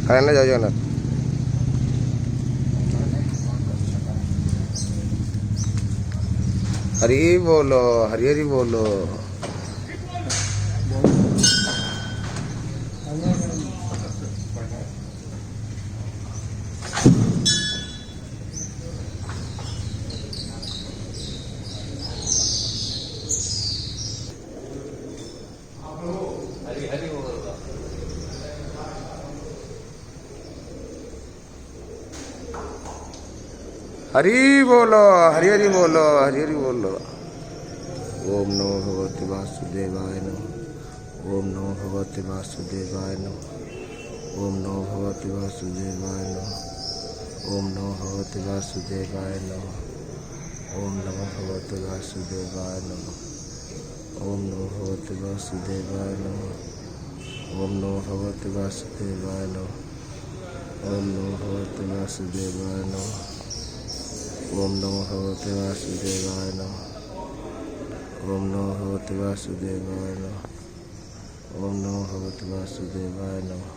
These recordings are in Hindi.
କାରଣ ଜୟ ଜଗନ୍ନାଥ। हरी बोलो, हरी हरी बोलो। हरी हरी बोलो। हरी बोलो, हरी हरी बोलो, हरी हरी बोलो। ओम नमो भगवते वासुदेवाय नमः। ओम नमो भगवते वासुदेवाय नमः। ओम नमो भगवते वासुदेवाय नमः। ओम नमो भगवते वासुदेवाय नमः। ओम नमो भगवते वासुदेवाय नमः। ओम नमो भगवते वासुदेवाय नमः। ओम नमो भगवते वासुदेवाय नमः। ओम नमो भगवते वासुदेवाय नमः। ओम नमो भगवते वासुदेवाय नमः। ओम नमो भगवते वासुदेवाय नमः। ओम नमो भगवते वासुदेवाय नमः।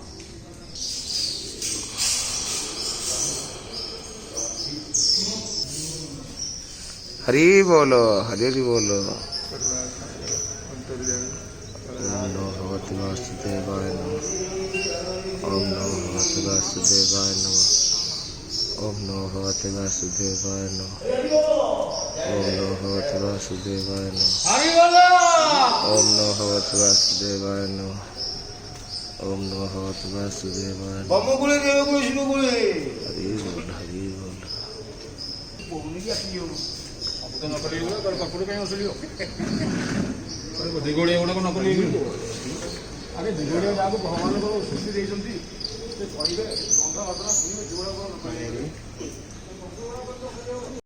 हरि बोलो, हरि हरि बोलो। ओम नमो भगवते वासुदेवाय नमः। ओम नमो भगवते वासुदेवाय नमः। ओम नमो भगवते वासुदेवाय नमः। ओम नमो भगवते वासुदेवाय नमः। ओम नमो भगवते वासुदेवाय नमः। ओम नमो भगवते वासुदेवाय नमः। हरि बोल, हरि बोल। दिगोड़िया गुड़ाक नकली आगे दिगोड़िया जहाँ भगवान सृष्टि देखते।